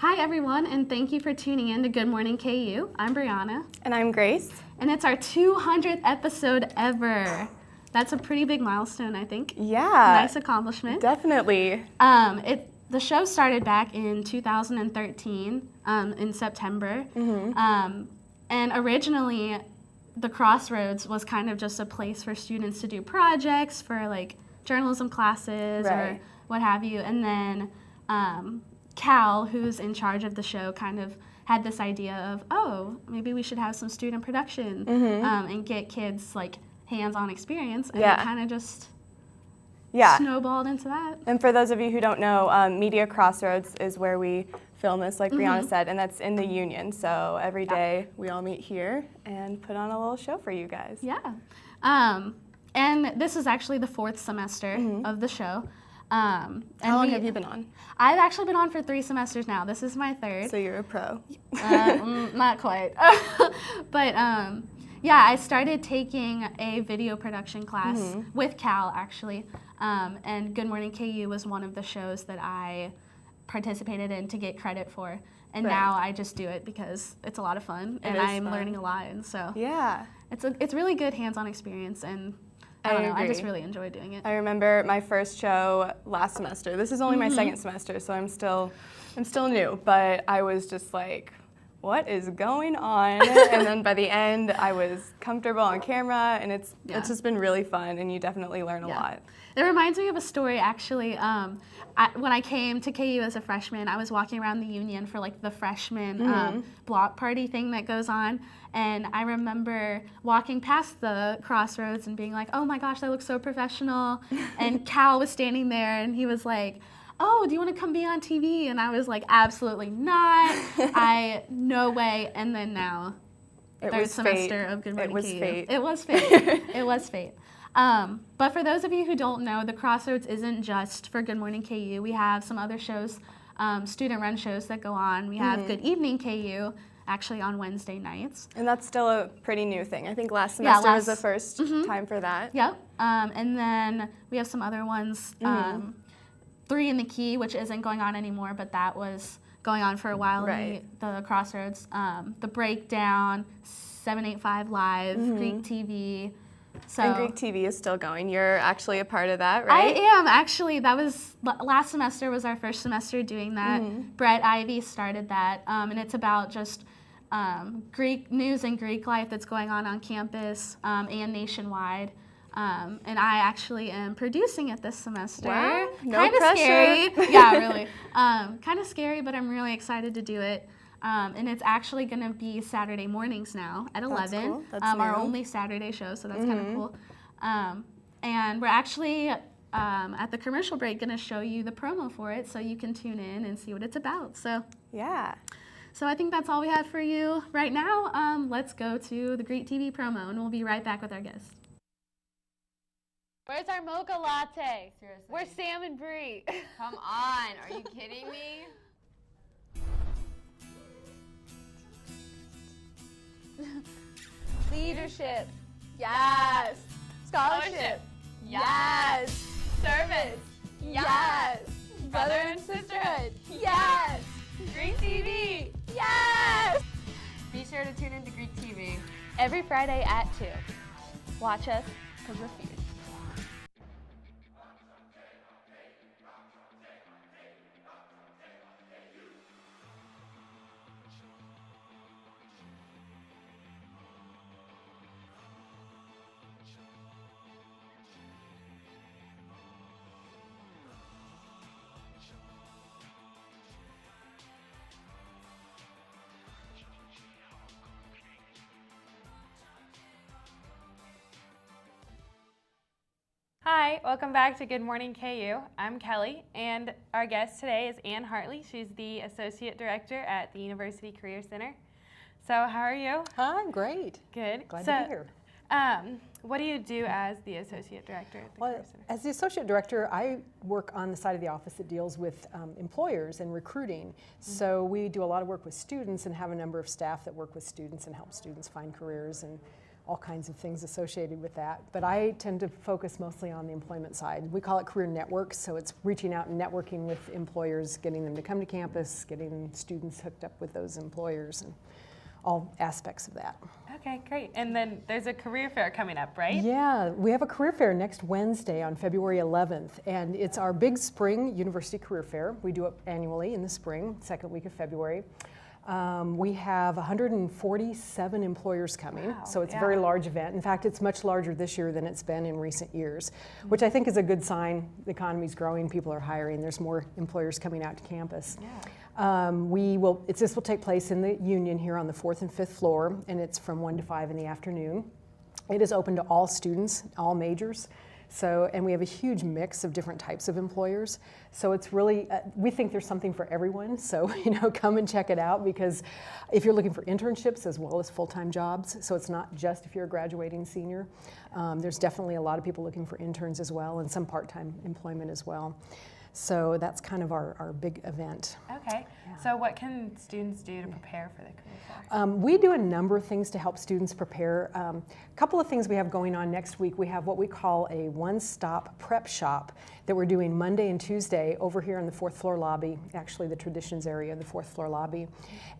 Hi everyone, and thank you for tuning in to Good Morning KU. I'm Brianna. And I'm Grace. And it's our 200th episode ever. That's a pretty big milestone, I think. Yeah. Nice accomplishment. Definitely. The show started back in 2013, in September. And originally, the Crossroads was kind of just a place for students to do projects for like journalism classes or what have you. And then Cal, who's in charge of the show, kind of had this idea of, oh, maybe we should have some student production and get kids like hands-on experience. And it kind of just snowballed into that. And for those of you who don't know, Media Crossroads is where we film this, like Brianna said, and that's in the Union. So every day we all meet here and put on a little show for you guys. Yeah. And this is actually the 4th semester of the show. How long have you been on? I've actually been on for 3 semesters now. This is my 3rd. So you're a pro. Not quite. But yeah, I started taking a video production class with Cal, actually. And Good Morning KU was one of the shows that I participated in to get credit for. And now I just do it because it's a lot of fun and I'm learning a lot. And so it's really good hands-on experience, and I don't know, I just really enjoy doing it. I remember my first show last semester. This is only my 2nd semester, so I'm still new, but I was just like, what is going on? And then by the end, I was comfortable on camera, and it's just been really fun, and you definitely learn a lot. It reminds me of a story, actually. When I came to KU as a freshman, I was walking around the Union for like the freshman block party thing that goes on, and I remember walking past the Crossroads and being like, oh my gosh, that looks so professional. And Cal was standing there, and he was like, oh, do you want to come be on TV? And I was like, absolutely not. No way. And then now, 3rd semester of Good Morning KU. It was fate. It was fate. But for those of you who don't know, the Crossroads isn't just for Good Morning KU. We have some other shows, student-run shows that go on. We have Good Evening KU, actually on Wednesday nights. And that's still a pretty new thing. I think last semester was the first time for that. Yep. And then we have some other ones. 3 in the Key, which isn't going on anymore, but that was going on for a while in the Crossroads. The Breakdown, 785 Live, Greek TV. So, and Greek TV is still going. You're actually a part of that, right? I am, actually. That was, last semester was our first semester doing that. Brett Ivy started that, and it's about just Greek news and Greek life that's going on campus and nationwide. And I actually am producing it this semester. Wow, no kind of pressure. Scary. Yeah, really. Kind of scary, but I'm really excited to do it. And it's actually going to be Saturday mornings now at 11. That's cool. That's our only Saturday show, so that's kind of cool. And we're actually at the commercial break going to show you the promo for it, so you can tune in and see what it's about. So So I think that's all we have for you right now. Let's go to the Greek TV promo, and we'll be right back with our guest. Where's our mocha latte? Seriously. Where's Sam and Brie? Come on, are you kidding me? Leadership. Yes. Scholarship. Yes. Service. Yes. Brother and sisterhood. Yes. Greek TV. Yes. Be sure to tune into Greek TV. Every Friday at 2. Watch us because we're fierce. Hi, welcome back to Good Morning KU. I'm Kelly, and our guest today is Ann Hartley. She's the Associate Director at the University Career Center. So how are you? Hi, I'm great. Good. Glad to be here. What do you do as the Associate Director at the Career Center? As the Associate Director, I work on the side of the office that deals with employers and recruiting. So we do a lot of work with students and have a number of staff that work with students and help students find careers and all kinds of things associated with that. But I tend to focus mostly on the employment side. We call it career networks, so it's reaching out and networking with employers, getting them to come to campus, getting students hooked up with those employers, and all aspects of that. Okay, great. And then there's a career fair coming up, right? Yeah, we have a career fair next Wednesday on February 11th, and it's our big spring university career fair. We do it annually in the spring, second week of February. We have 147 employers coming, Wow, so it's a yeah. very large event. In fact, it's much larger this year than it's been in recent years, which I think is a good sign. The economy's growing, people are hiring, there's more employers coming out to campus. Yeah. This will take place in the Union here on the 4th and 5th floor, and it's from 1 to 5 in the afternoon. It is open to all students, all majors. So, and we have a huge mix of different types of employers. So it's really, we think there's something for everyone. So, come and check it out, because if you're looking for internships as well as full-time jobs, so it's not just if you're a graduating senior. There's definitely a lot of people looking for interns as well, and some part-time employment as well. So that's kind of our big event. Okay. So what can students do to prepare for the career fair? We do a number of things to help students prepare. A couple of things we have going on next week. We have what we call a one-stop prep shop that we're doing Monday and Tuesday over here in the 4th floor lobby, actually the traditions area of the 4th floor lobby.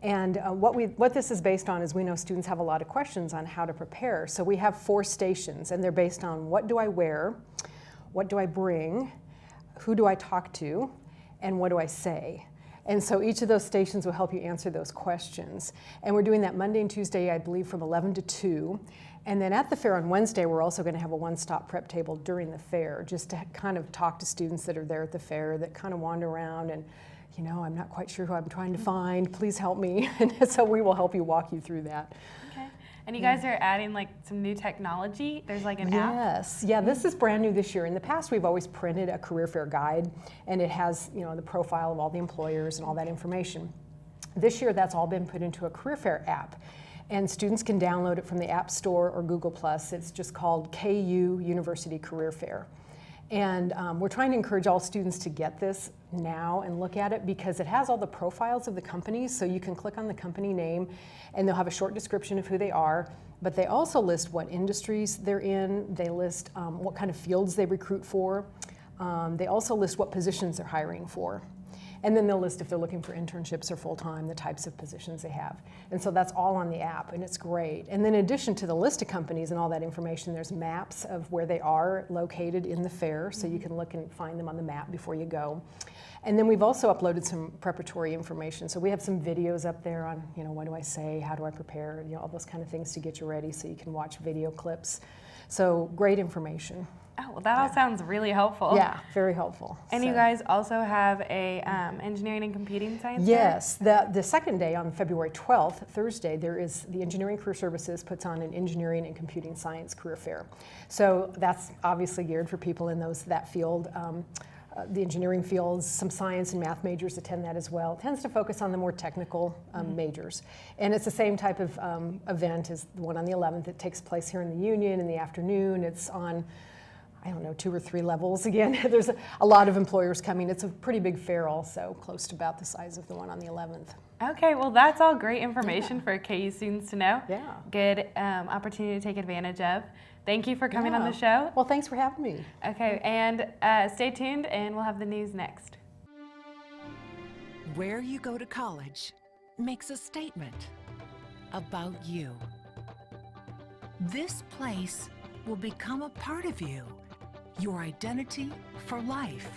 And what this is based on is we know students have a lot of questions on how to prepare. So we have 4 stations, and they're based on what do I wear, what do I bring, who do I talk to, and what do I say? And so each of those stations will help you answer those questions. And we're doing that Monday and Tuesday, I believe, from 11 to 2. And then at the fair on Wednesday, we're also going to have a one-stop prep table during the fair, just to kind of talk to students that are there at the fair that kind of wander around and, I'm not quite sure who I'm trying to find, please help me. And so we will help you, walk you through that. Okay. And you guys are adding some new technology. There's an app. Yes, yeah, this is brand new this year. In the past, we've always printed a career fair guide, and it has, the profile of all the employers and all that information. This year, that's all been put into a career fair app, and students can download it from the App Store or Google+. It's just called KU University Career Fair. And we're trying to encourage all students to get this now and look at it, because it has all the profiles of the companies, so you can click on the company name and they'll have a short description of who they are, but they also list what industries they're in, they list what kind of fields they recruit for, they also list what positions they're hiring for. And then they'll list if they're looking for internships or full-time, the types of positions they have. And so that's all on the app, and it's great. And then in addition to the list of companies and all that information, there's maps of where they are located in the fair, so you can look and find them on the map before you go. And then we've also uploaded some preparatory information. So we have some videos up there on, what do I say, how do I prepare, all those kind of things to get you ready, so you can watch video clips. So great information. Oh, well, that all sounds really helpful. Yeah, very helpful. And you guys also have a engineering and computing science Yes, the second day on February 12th, Thursday, there is the Engineering Career Services puts on an engineering and computing science career fair. So that's obviously geared for people in that field. The engineering fields, some science and math majors attend that as well. It tends to focus on the more technical majors. And it's the same type of event as the one on the 11th. It takes place here in the Union in the afternoon. It's on, 2 or 3 levels. Again, there's a lot of employers coming. It's a pretty big fair also, close to about the size of the one on the 11th. Okay, well, that's all great information for KU students to know. Yeah. Good opportunity to take advantage of. Thank you for coming on the show. Well, thanks for having me. Okay, and stay tuned, and we'll have the news next. Where you go to college makes a statement about you. This place will become a part of you, your identity for life.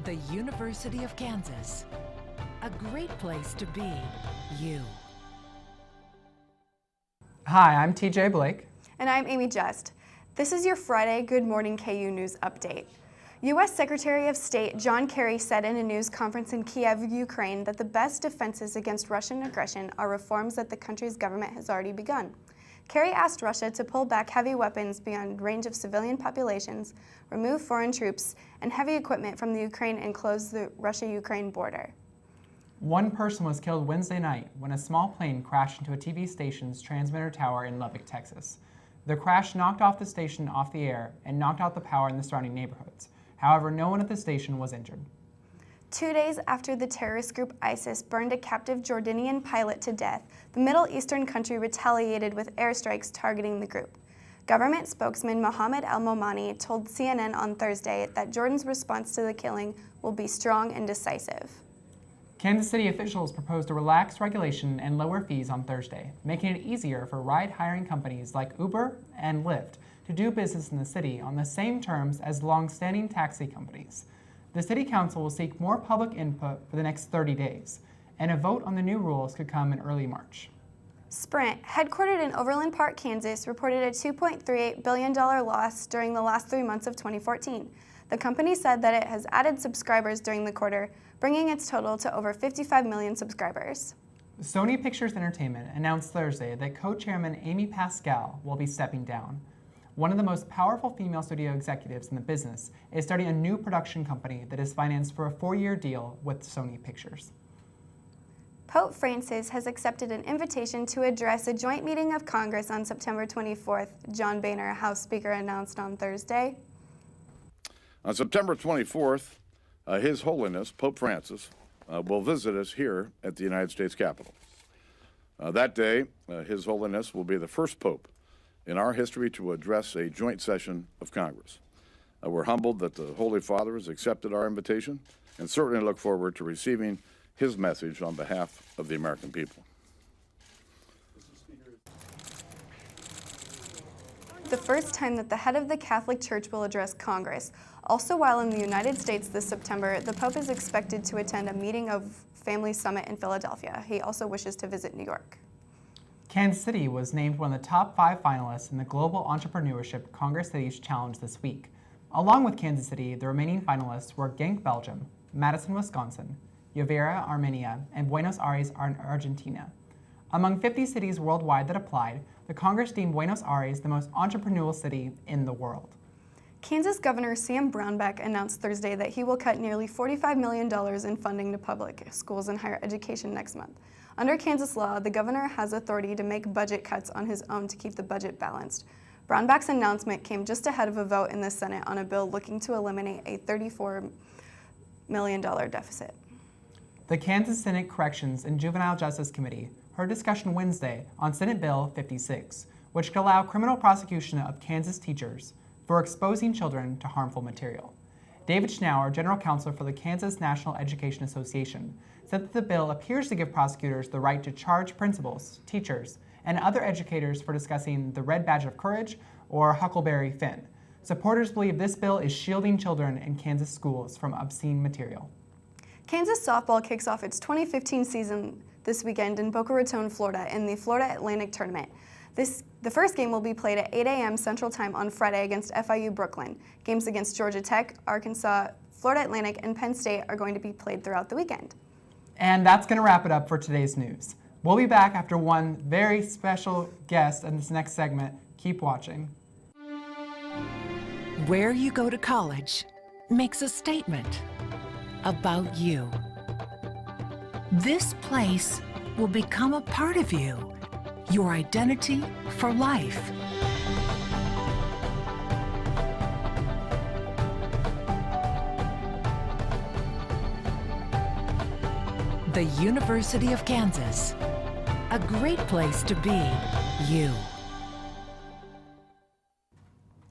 The University of Kansas, a great place to be you. Hi, I'm TJ Blake. And I'm Amy Just. This is your Friday Good Morning KU News Update. U.S. Secretary of State John Kerry said in a news conference in Kiev, Ukraine, that the best defenses against Russian aggression are reforms that the country's government has already begun. Kerry asked Russia to pull back heavy weapons beyond range of civilian populations, remove foreign troops and heavy equipment from the Ukraine, and close the Russia-Ukraine border. One person was killed Wednesday night when a small plane crashed into a TV station's transmitter tower in Lubbock, Texas. The crash knocked off the station off the air and knocked out the power in the surrounding neighborhoods. However, no one at the station was injured. 2 days after the terrorist group ISIS burned a captive Jordanian pilot to death, the Middle Eastern country retaliated with airstrikes targeting the group. Government spokesman Mohammed al-Momani told CNN on Thursday that Jordan's response to the killing will be strong and decisive. Kansas City officials proposed to relax regulation and lower fees on Thursday, making it easier for ride-hiring companies like Uber and Lyft to do business in the city on the same terms as long-standing taxi companies. The City Council will seek more public input for the next 30 days, and a vote on the new rules could come in early March. Sprint, headquartered in Overland Park, Kansas, reported a $2.38 billion loss during the last 3 months of 2014. The company said that it has added subscribers during the quarter, bringing its total to over 55 million subscribers. Sony Pictures Entertainment announced Thursday that co-chairman Amy Pascal will be stepping down. One of the most powerful female studio executives in the business is starting a new production company that is financed for a 4-year deal with Sony Pictures. Pope Francis has accepted an invitation to address a joint meeting of Congress on September 24th, John Boehner, House Speaker, announced on Thursday. On September 24th, His Holiness, Pope Francis, will visit us here at the United States Capitol. That day, His Holiness will be the first Pope in our history to address a joint session of Congress. We're humbled that the Holy Father has accepted our invitation and certainly look forward to receiving his message on behalf of the American people. The first time that the head of the Catholic Church will address Congress. Also, while in the United States this September, the Pope is expected to attend a meeting of Family Summit in Philadelphia. He also wishes to visit New York. Kansas City was named one of the top 5 finalists in the Global Entrepreneurship Congress Cities Challenge this week. Along with Kansas City, the remaining finalists were Genk, Belgium, Madison, Wisconsin, Javera, Armenia, and Buenos Aires, Argentina. Among 50 cities worldwide that applied, the Congress deemed Buenos Aires the most entrepreneurial city in the world. Kansas Governor Sam Brownback announced Thursday that he will cut nearly $45 million in funding to public schools and higher education next month. Under Kansas law, the governor has authority to make budget cuts on his own to keep the budget balanced. Brownback's announcement came just ahead of a vote in the Senate on a bill looking to eliminate a $34 million deficit. The Kansas Senate Corrections and Juvenile Justice Committee heard discussion Wednesday on Senate Bill 56, which could allow criminal prosecution of Kansas teachers for exposing children to harmful material. David Schnauer, General Counsel for the Kansas National Education Association, said that the bill appears to give prosecutors the right to charge principals, teachers, and other educators for discussing the Red Badge of Courage or Huckleberry Finn. Supporters believe this bill is shielding children in Kansas schools from obscene material. Kansas softball kicks off its 2015 season this weekend in Boca Raton, Florida, in the Florida Atlantic Tournament. The first game will be played at 8 a.m. Central Time on Friday against FIU Brooklyn. Games against Georgia Tech, Arkansas, Florida Atlantic, and Penn State are going to be played throughout the weekend. And that's going to wrap it up for today's news. We'll be back after one very special guest in this next segment. Keep watching. Where you go to college makes a statement about you. This place will become a part of you, your identity for life. The University of Kansas, a great place to be you.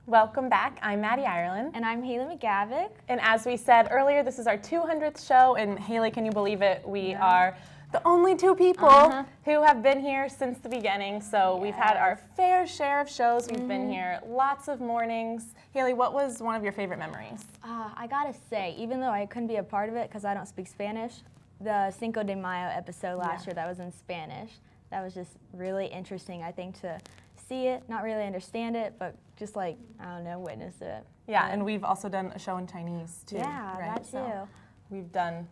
Welcome back. I'm Maddie Ireland. And I'm Haley McGavick. And as we said earlier, this is our 200th show. And Haley, can you believe it? We are the only 2 people who have been here since the beginning. So we've had our fair share of shows. We've been here lots of mornings. Haley, what was one of your favorite memories? I gotta say, even though I couldn't be a part of it because I don't speak Spanish, the Cinco de Mayo episode last year that was in Spanish, that was just really interesting, I think, to see it, not really understand it, but just like, I don't know, witness it. Yeah, and we've also done a show in Chinese too. Yeah, right? that too. So we've done,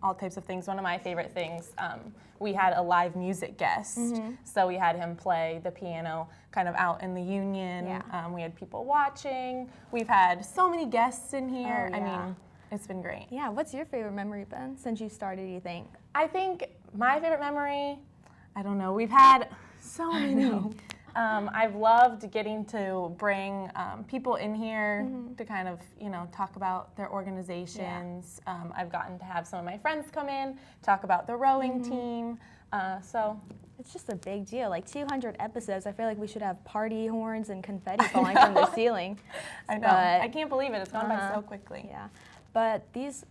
all types of things. One of my favorite things, we had a live music guest. So we had him play the piano kind of out in the Union. Yeah. We had people watching. We've had so many guests in here. Oh, yeah. It's been great. Yeah, what's your favorite memory, Ben, since you started, you think? I think my favorite memory, I don't know, we've had so many. I've loved getting to bring people in here to kind of, talk about their organizations. I've gotten to have some of my friends come in, talk about the rowing team. So it's just a big deal. Like 200 episodes, I feel like we should have party horns and confetti falling from the ceiling. I know. I can't believe it. It's gone by so quickly. Yeah. But these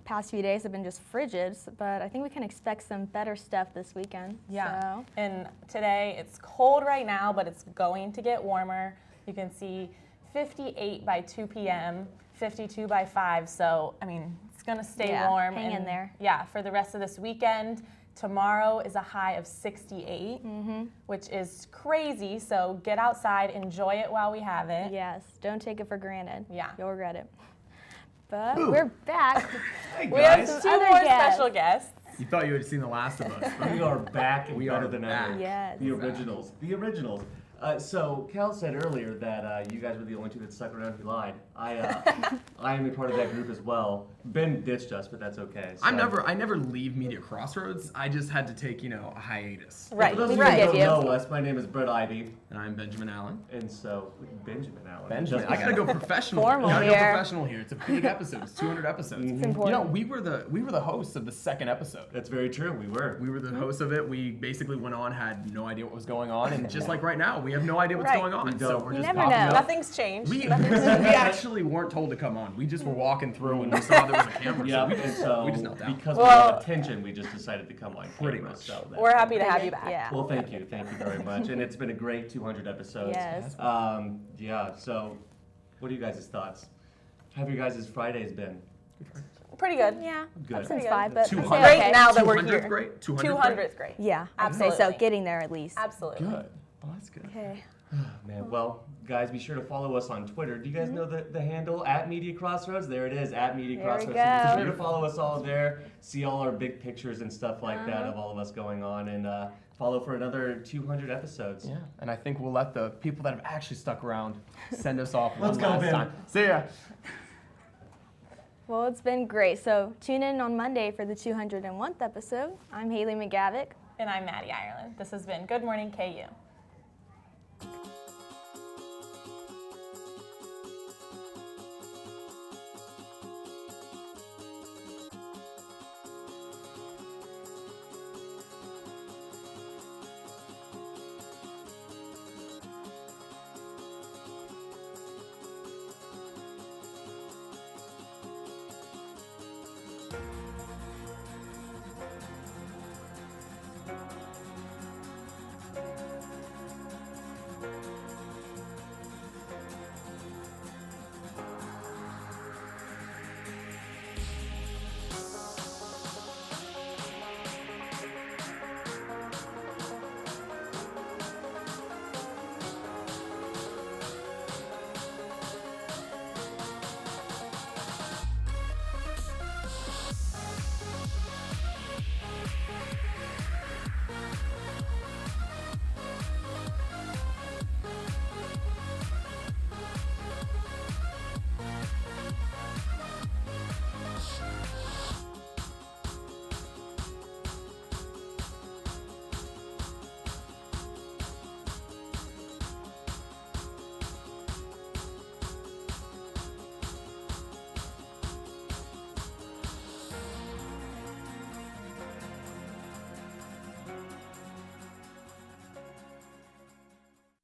past few days have been just frigid, but I think we can expect some better stuff this weekend. Yeah. So. And today it's cold right now, but it's going to get warmer. You can see 58 by 2 p.m., 52 by 5. So, it's going to stay warm. Hang in there. Yeah, for the rest of this weekend. Tomorrow is a high of 68, which is crazy. So get outside, enjoy it while we have it. Yes, don't take it for granted. Yeah. You'll regret it. But we're back. We have some two more special guests. You thought you had seen The Last of Us. We are back and We better are than back. ever. Yes. The originals. The originals. So Cal said earlier that you guys were the only two that stuck around. He lied. I am a part of that group as well. Ben ditched us, but that's okay. So. I never leave Media Crossroads. I just had to take, a hiatus. Right. For those of We you who forgive don't you. know us, my name is Brett Ivy. And I'm Benjamin Allen. And so, Benjamin Allen. Benjamin. I gotta go professional. Formal I gotta here. go professional here. It's a big episode. It's 200 episodes. It's important. We were the hosts of the second episode. That's very true. We were. We were the hosts of it. We basically went on, had no idea what was going on, and just like right now, we have no idea what's going on. We So don't. we're You just never popping know. up. Nothing's changed. We actually weren't told to come on. We just were walking through and we saw there was a camera. Yeah, so and so we just knelt down. because we got attention, we just decided to come on Pretty camera, much. So that's We're happy to have you back. Yeah. Well, thank you very much, and it's been a great 200 episodes. Yes. Yeah. So, what are you guys' thoughts? How have your guys' Fridays been? Pretty good. Yeah. Good. Up since Pretty 5, good. but 200. okay. Great now that we're 200th here. great? 200th 200th great. Yeah. Absolutely. So getting there at least. Absolutely. Good. Well, that's good. Okay. Man, well, guys, be sure to follow us on Twitter. Do you guys know the handle at Media Crossroads? There it is, at Media There we Crossroads. go. So be sure to follow us all there. See all our big pictures and stuff like that of all of us going on, and follow for another 200 episodes. Yeah, and I think we'll let the people that have actually stuck around send us off Let's one go, last Ben. time. See ya. Well, it's been great. So tune in on Monday for the 201th episode. I'm Haley McGavick. And I'm Maddie Ireland. This has been Good Morning KU.